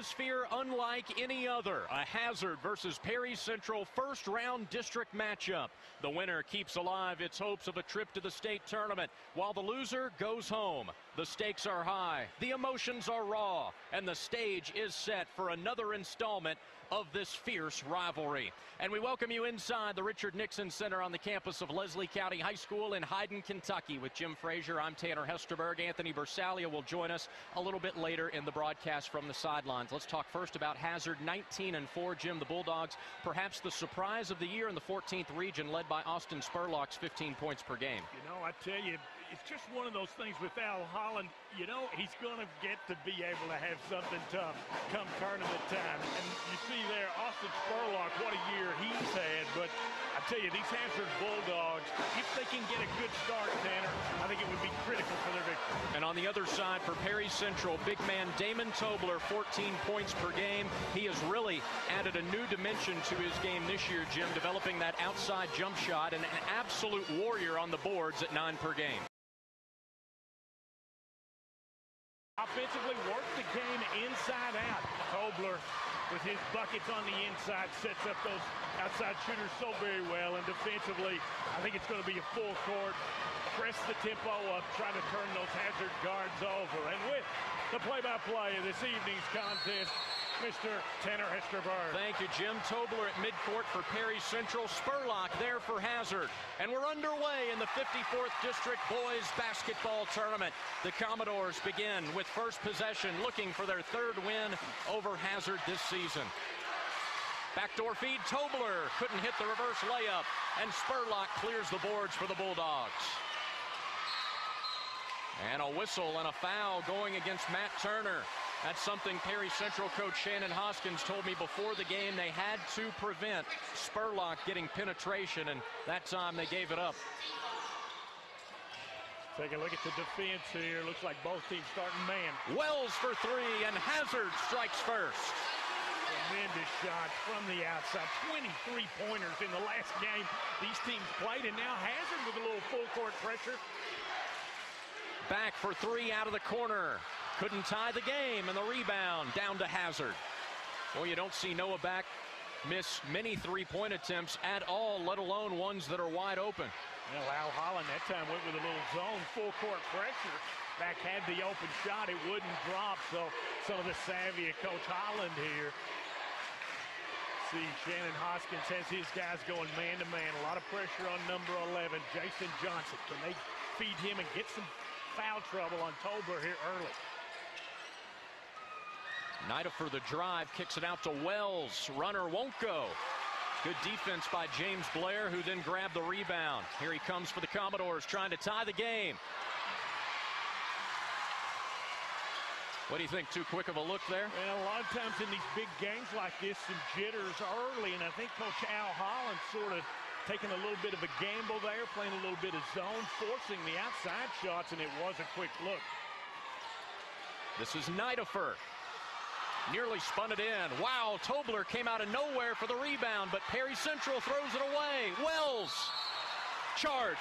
atmosphere unlike any other. A Hazard versus Perry Central first-round district matchup. The winner keeps alive its hopes of a trip to the state tournament, while the loser goes home. The stakes are high, the emotions are raw, and the stage is set for another installment of this fierce rivalry. And we welcome you inside the Richard Nixon Center on the campus of Leslie County High School in Hyden, Kentucky. With Jim Frazier, I'm Tanner Hesterberg. Anthony Bersalia will join us a little bit later in the broadcast from the sidelines. Let's talk first about Hazard, 19-4. Jim, the Bulldogs, perhaps the surprise of the year in the 14th region, led by Austin Spurlock's 15 points per game. You know, I tell you, it's just one of those things with Al Holland. You know, he's going to get to be able to have something tough come tournament time. And you see there, Austin Spurlock, what a year he's had. But I tell you, these Hazard Bulldogs, if they can get a good start, Tanner, I think it would be critical for their victory. And on the other side for Perry Central, big man Damon Tobler, 14 points per game. He has really added a new dimension to his game this year, Jim, developing that outside jump shot, and an absolute warrior on the boards at 9 per game. Offensively worked the game inside out. Tobler, with his buckets on the inside, sets up those outside shooters so very well. And defensively, I think it's going to be a full court. Press the tempo up, try to turn those Hazard guards over. And with the play-by-play of this evening's contest, Mr. Tanner Hesterberg. Thank you, Jim. Tobler at midcourt for Perry Central. Spurlock there for Hazard. And we're underway in the 54th District Boys Basketball Tournament. The Commodores begin with first possession, looking for their third win over Hazard this season. Backdoor feed, Tobler couldn't hit the reverse layup, and Spurlock clears the boards for the Bulldogs. And a whistle and a foul going against Matt Turner. That's something Perry Central coach Shannon Hoskins told me before the game. They had to prevent Spurlock getting penetration, and that time they gave it up. Take a look at the defense here. Looks like both teams starting man. Wells for three, and Hazard strikes first. Tremendous shot from the outside. 23 pointers in the last game these teams played, and now Hazard with a little full court pressure. Back for three out of the corner. Couldn't tie the game, and the rebound down to Hazard. Well, you don't see Noah Back miss many three-point attempts at all, let alone ones that are wide open. Well, Al Holland that time went with a little zone full court pressure. Back had the open shot. It wouldn't drop, so some of the savvy of Coach Holland here. See, Shannon Hoskins has his guys going man-to-man. A lot of pressure on number 11, Jason Johnson. Can they feed him and get some foul trouble on Tobler here early? Nida for the drive, kicks it out to Wells. Runner won't go. Good defense by James Blair, who then grabbed the rebound. Here he comes for the Commodores, trying to tie the game. What do you think? Too quick of a look there? Well, a lot of times in these big games like this, some jitters early, and I think Coach Al Holland sort of taking a little bit of a gamble there, playing a little bit of zone, forcing the outside shots, and it was a quick look. This is Nidifer. Nearly spun it in. Wow, Tobler came out of nowhere for the rebound, but Perry Central throws it away. Wells, charge.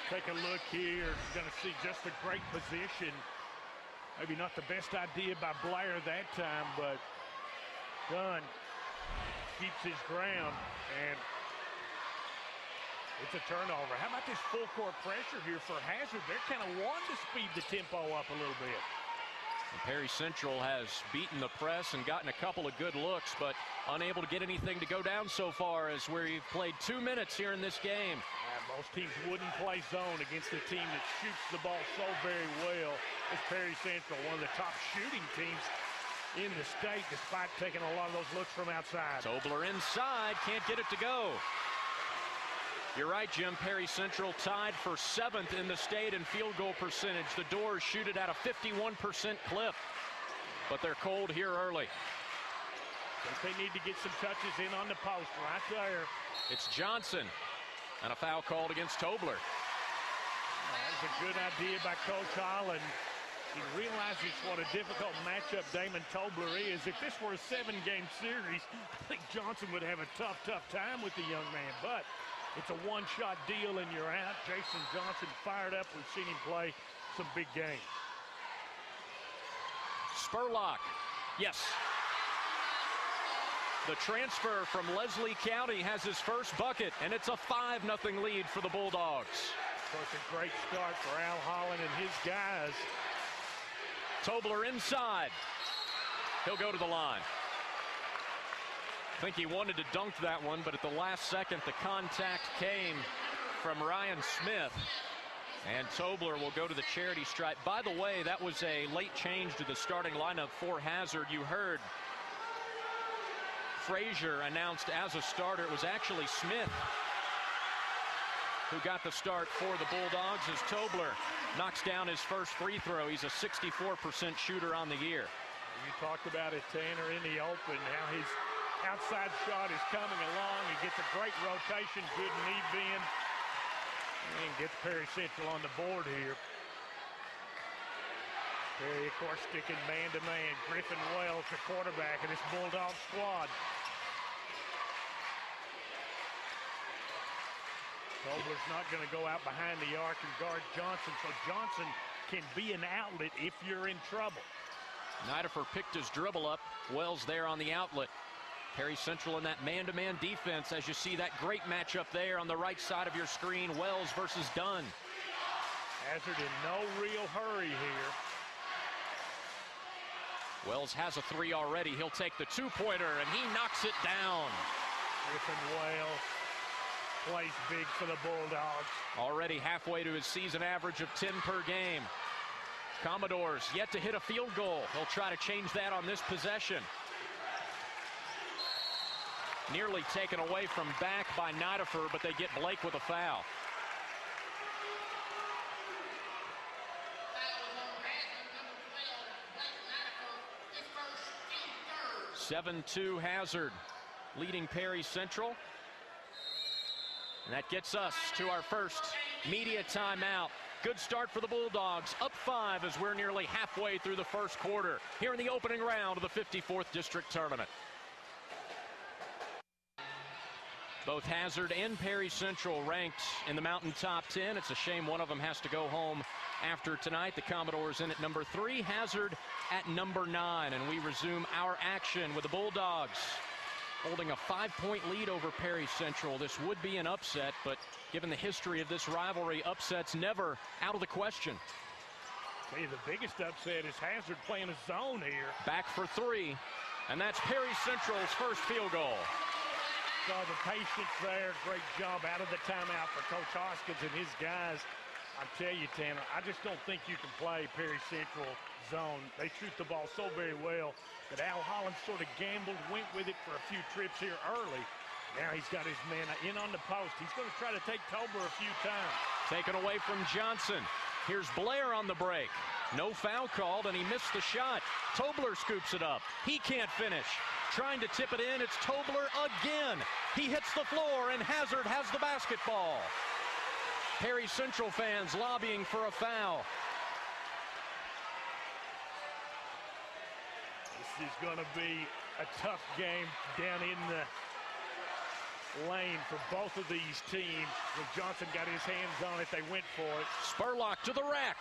Take a look here. Going to see just a great position. Maybe not the best idea by Blair that time, but Dunn keeps his ground, and it's a turnover. How about this full court pressure here for Hazard? They're kind of wanting to speed the tempo up a little bit. And Perry Central has beaten the press and gotten a couple of good looks, but unable to get anything to go down so far, as we've played 2 minutes here in this game. Most teams wouldn't play zone against a team that shoots the ball so very well as Perry Central, one of the top shooting teams in the state, despite taking a lot of those looks from outside. Tobler inside, can't get it to go. You're right, Jim. Perry Central tied for 7th in the state in field goal percentage. The Doors shoot it at a 51% clip, but they're cold here early. They need to get some touches in on the post right there. It's Johnson, and a foul called against Tobler. That was a good idea by Coach Holland. He realizes what a difficult matchup Damon Tobler is. If this were a 7-game series, I think Johnson would have a tough time with the young man. But It's a one-shot deal and you're out. Jason Johnson fired up. We've seen him play some big games. Spurlock, yes. The transfer from Leslie County has his first bucket, and it's a 5-0 lead for the Bulldogs. Of course, a great start for Al Holland and his guys. Tobler inside. He'll go to the line. I think he wanted to dunk that one, but at the last second, the contact came from Ryan Smith. And Tobler will go to the charity stripe. By the way, that was a late change to the starting lineup for Hazard. You heard Frazier announced as a starter. It was actually Smith who got the start for the Bulldogs as Tobler knocks down his first free throw. He's a 64% shooter on the year. You talked about it, Tanner, in the open. Now his outside shot is coming along. He gets a great rotation, good knee bend, and gets Perry Central on the board here. Perry, of course, sticking man-to-man. Griffin Wells, the quarterback of this Bulldog squad. Tobler's not going to go out behind the arc and guard Johnson, so Johnson can be an outlet if you're in trouble. Nidifer picked his dribble up. Wells there on the outlet. Perry Central in that man-to-man defense as you see that great matchup there on the right side of your screen. Wells versus Dunn. Hazard in no real hurry here. Wells has a three already. He'll take the two-pointer, and he knocks it down. Griffin Wells plays big for the Bulldogs. Already halfway to his season average of 10 per game. Commodores yet to hit a field goal. He'll try to change that on this possession. Nearly taken away from back by Nidifer, but they get Blake with a foul. Seven 7-2 Hazard leading Perry Central. And that gets us to our first media timeout. Good start for the Bulldogs, up 5 as we're nearly halfway through the first quarter here in the opening round of the 54th District Tournament. Both Hazard and Perry Central ranked in the Mountain Top 10. It's a shame one of them has to go home after tonight. The Commodores in at number 3, Hazard at number 9. And we resume our action with the Bulldogs holding a 5-point lead over Perry Central. This would be an upset, but given the history of this rivalry, upsets never out of the question. Hey, the biggest upset is Hazard playing a zone here. Back for 3, and that's Perry Central's first field goal. Saw the patience there. Great job out of the timeout for Coach Hoskins and his guys. I tell you, Tanner, I just don't think you can play Perry Central zone. They shoot the ball so very well that Al Holland sort of gambled, went with it for a few trips here early. Now he's got his man in on the post. He's going to try to take Tobler a few times. Taken away from Johnson. Here's Blair on the break. No foul called, and he missed the shot. Tobler scoops it up. He can't finish. Trying to tip it in. It's Tobler again. He hits the floor, and Hazard has the basketball. Perry Central fans lobbying for a foul. This is going to be a tough game down in the lane for both of these teams. When Johnson got his hands on it, they went for it. Spurlock to the rack.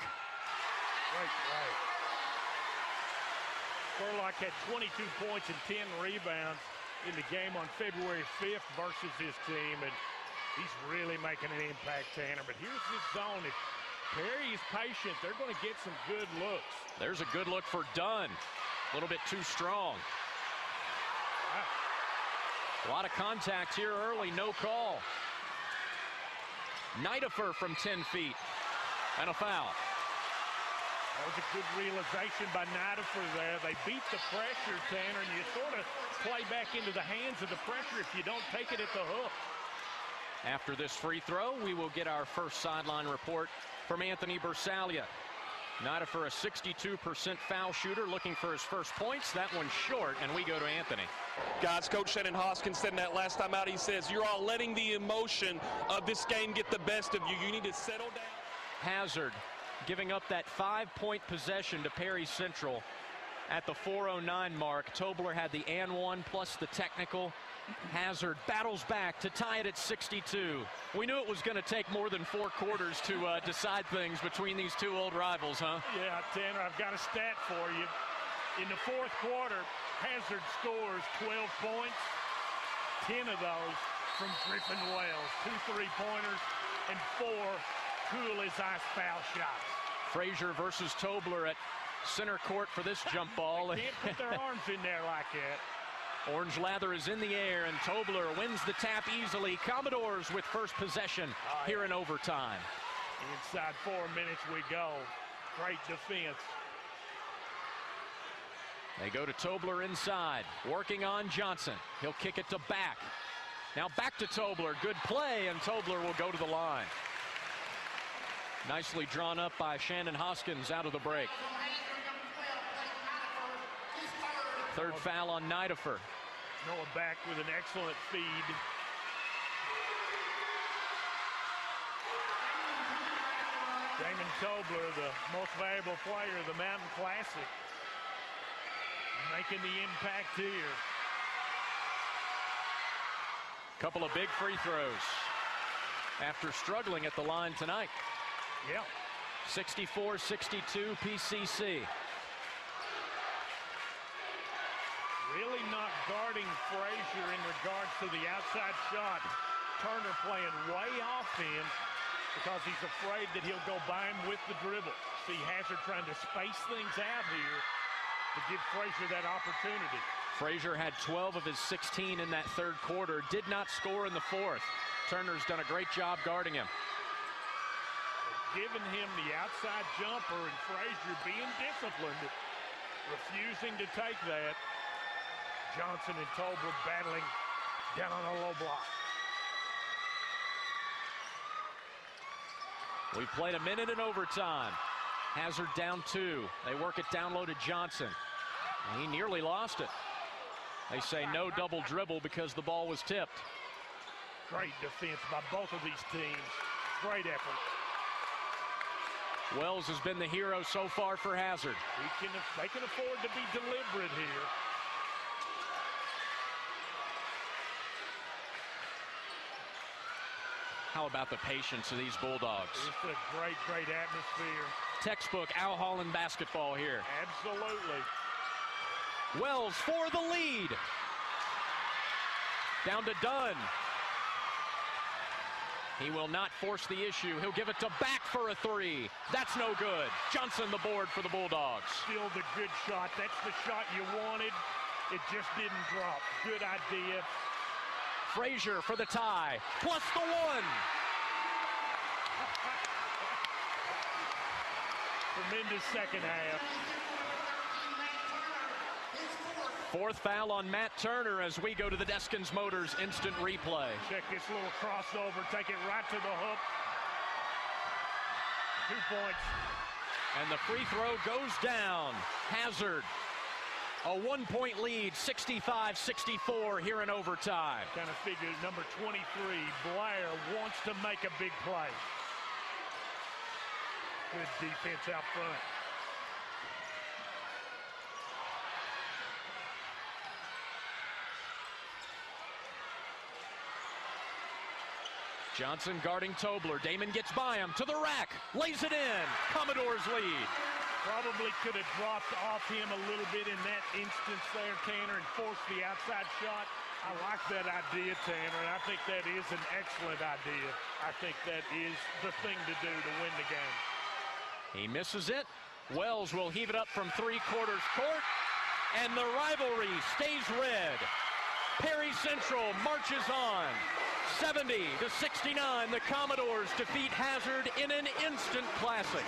Right. Spurlock had 22 points and 10 rebounds in the game on February 5th versus his team, and he's really making an impact, Tanner. But here's this zone. If Perry is patient, they're going to get some good looks. There's a good look for Dunn. A little bit too strong. Wow. A lot of contact here early, no call. Nidifer from 10 feet. And a foul. That was a good realization by Nidifer there. They beat the pressure, Tanner, and you sort of play back into the hands of the pressure if you don't take it at the hook. After this free throw, we will get our first sideline report from Anthony Bersalia. Nidifer, a 62% foul shooter, looking for his first points. That one's short, and we go to Anthony. Guys, Coach Shannon Hoskins said that last time out. He says, you're all letting the emotion of this game get the best of you. You need to settle down. Hazard giving up that 5-point possession to Perry Central at the 4:09 mark. Tobler had the and one plus the technical. Hazard battles back to tie it at 62. We knew it was going to take more than 4 quarters to decide things between these two old rivals, huh? Yeah, Tanner, I've got a stat for you. In the 4th quarter, Hazard scores 12 points, 10 of those from Griffin Wells, 2 3-pointers, and 4 cool as ice foul shots. Frazier versus Tobler at center court for this jump ball. They can't put their arms in there like that. Orange lather is in the air, and Tobler wins the tap easily. Commodores with first possession here in overtime. Inside 4 minutes we go. Great defense. They go to Tobler inside, working on Johnson. He'll kick it to back. Now back to Tobler. Good play, and Tobler will go to the line. Nicely drawn up by Shannon Hoskins out of the break. 3rd foul on Nidifer. Noah back with an excellent feed. Damon Tobler, the most valuable player of the Mountain Classic, making the impact here. Couple of big free throws after struggling at the line tonight. Yeah. 64-62 PCC. Really not guarding Frazier in regards to the outside shot. Turner playing way off him because he's afraid that he'll go by him with the dribble. See Hazard trying to space things out here to give Frazier that opportunity. Frazier had 12 of his 16 in that 3rd quarter. Did not score in the 4th. Turner's done a great job guarding him. Giving him the outside jumper, and Frazier being disciplined, refusing to take that. Johnson and Tobler battling down on a low block. We played a minute in overtime. Hazard down 2. They work it down low to Johnson. He nearly lost it. They say no double dribble because the ball was tipped. Great defense by both of these teams. Great effort. Wells has been the hero so far for Hazard. They can afford to be deliberate here. How about the patience of these Bulldogs? It's a great, great atmosphere. Textbook Al Holland basketball here. Absolutely. Wells for the lead. Down to Dunn. He will not force the issue. He'll give it to back for a 3. That's no good. Johnson the board for the Bulldogs. Still the good shot. That's the shot you wanted. It just didn't drop. Good idea. Frazier for the tie, plus the 1. Tremendous second half. 4th foul on Matt Turner as we go to the Deskins Motors instant replay. Check this little crossover, take it right to the hook. 2 points. And the free throw goes down. Hazard, a 1-point lead, 65-64 here in overtime. Kind of figured number 23, Blair, wants to make a big play. Good defense out front. Johnson guarding Tobler. Damon gets by him to the rack, lays it in. Commodores lead. Probably could have dropped off him a little bit in that instance there, Tanner, and forced the outside shot. I like that idea, Tanner, and I think that is an excellent idea. I think that is the thing to do to win the game. He misses it. Wells will heave it up from 3/4 court, and the rivalry stays red. Perry Central marches on. 70-69, the Commodores defeat Hazard in an instant classic.